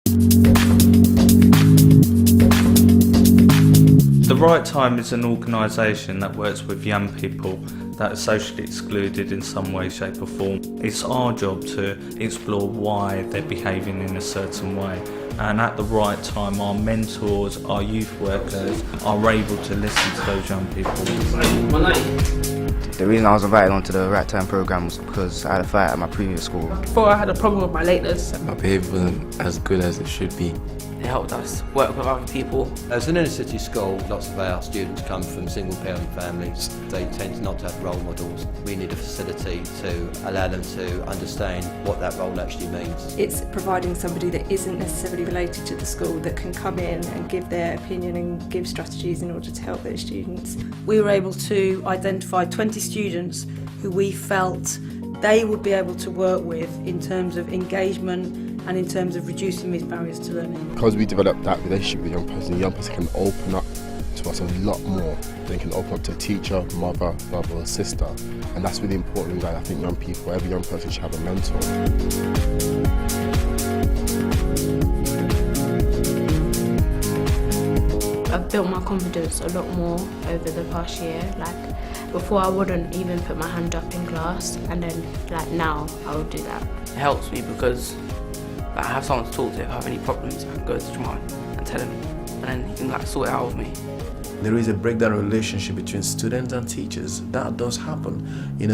The Right Time is an organisation that works with young people that are socially excluded in some way, shape or form. It's our job to explore why they're behaving in a certain way, and at the right time our mentors, our youth workers are able to listen to those young people. The reason I was invited onto the Right Time programme was because I had a fight at my previous school. Before I had a problem with my lateness. My behaviour wasn't as good as it should be. It helped us work with other people. As an inner city school, lots of our students come from single parent families. They tend not to have role models. We need a facility to allow them to understand what that role actually means. It's providing somebody that isn't necessarily related to the school that can come in and give their opinion and give strategies in order to help those students. We were able to identify 20 students who we felt they would be able to work with in terms of engagement and in terms of reducing these barriers to learning. Because we developed that relationship with the young person can open up to us a lot more. They can open up to a teacher, mother, brother or sister. And that's really important that I think young people, every young person should have a mentor. I've built my confidence a lot more over the past year. Like before I wouldn't even put my hand up in class, and then like now I would do that. It helps me because I have someone to talk to if I have any problems. I can go to Jamal and tell him, and then he can sort it out with me. There is a breakdown relationship between students and teachers. That does happen,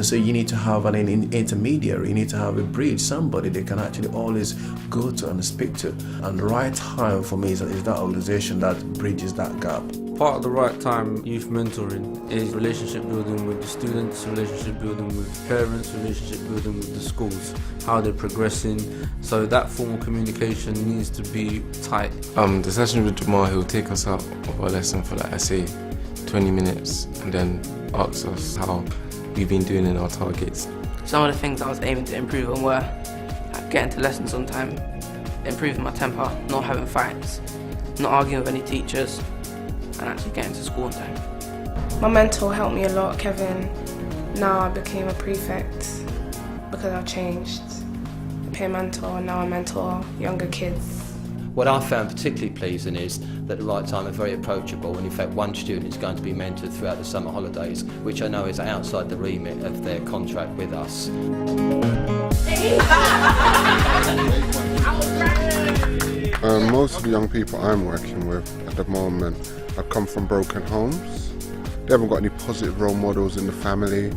so you need to have an intermediary, you need to have a bridge, somebody they can actually always go to and speak to. And the Right Time for me is that organization that bridges that gap. Part of the Right Time youth mentoring is relationship building with the students, relationship building with parents, relationship building with the schools, how they're progressing. So that form of communication needs to be tight. The session with Jamal, he'll take us out of our lesson for 20 minutes and then ask us how we've been doing in our targets. Some of the things I was aiming to improve on were getting to lessons on time, improving my temper, not having fights, not arguing with any teachers, and actually getting to school on time. My mentor helped me a lot, Kevin. Now I became a prefect because I changed. A peer mentor, and now I mentor younger kids. What I found particularly pleasing is that the Right Time are very approachable, and in fact one student is going to be mentored throughout the summer holidays, which I know is outside the remit of their contract with us. Most of the young people I'm working with at the moment have come from broken homes. They haven't got any positive role models in the family.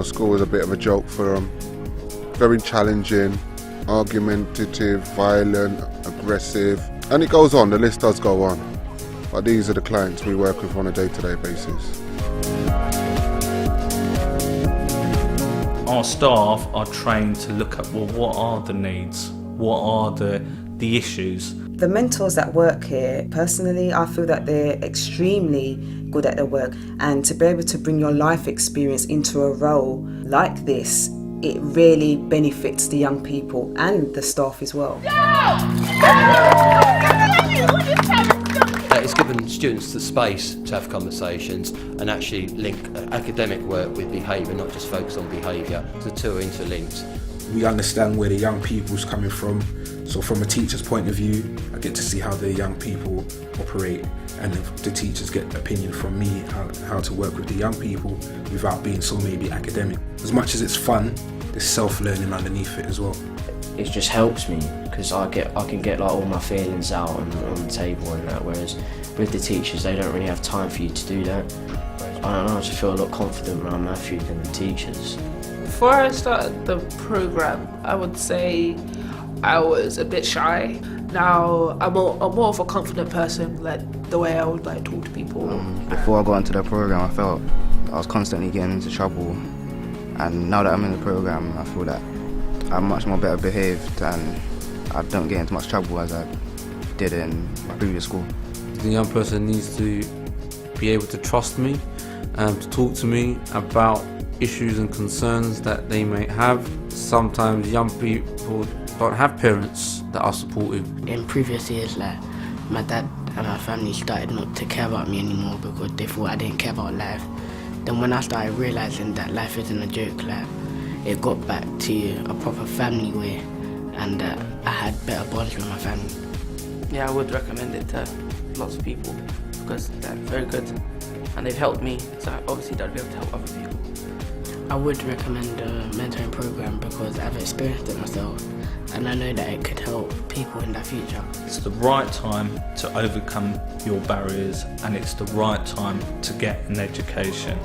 School was a bit of a joke for them. Very challenging, argumentative, violent, aggressive, and it goes on, the list does go on. But these are the clients we work with on a day-to-day basis. Our staff are trained to look at, what are the needs? What are the issues? The mentors that work here, personally, I feel that they're extremely good at their work, and to be able to bring your life experience into a role like this, it really benefits the young people and the staff as well. It's given students the space to have conversations and actually link academic work with behaviour, not just focus on behaviour. The two are interlinked. We understand where the young people's coming from, so from a teacher's point of view, I get to see how the young people operate, and the teachers get opinion from me how to work with the young people without being so maybe academic. As much as it's fun, there's self-learning underneath it as well. It just helps me because I can get all my feelings out on the table and that, whereas with the teachers they don't really have time for you to do that. I don't know, I just feel a lot confident around Matthew than the teachers. Before I started the programme, I would say I was a bit shy. Now I'm more of a confident person, like the way I would talk to people. Before I got into the programme, I felt I was constantly getting into trouble, and now that I'm in the programme, I feel that I'm much more better behaved and I don't get into much trouble as I did in my previous school. The young person needs to be able to trust me and to talk to me about issues and concerns that they may have. Sometimes young people don't have parents that are supportive. In previous years, my dad and my family started not to care about me anymore because they thought I didn't care about life. Then when I started realising that life isn't a joke, it got back to a proper family way, and I I had better bonds with my family. Yeah, I would recommend it to lots of people because they're very good and they've helped me, so obviously they'll be able to help other people. I would recommend the mentoring program because I've experienced it myself and I know that it could help people in the future. It's the right time to overcome your barriers, and it's the right time to get an education.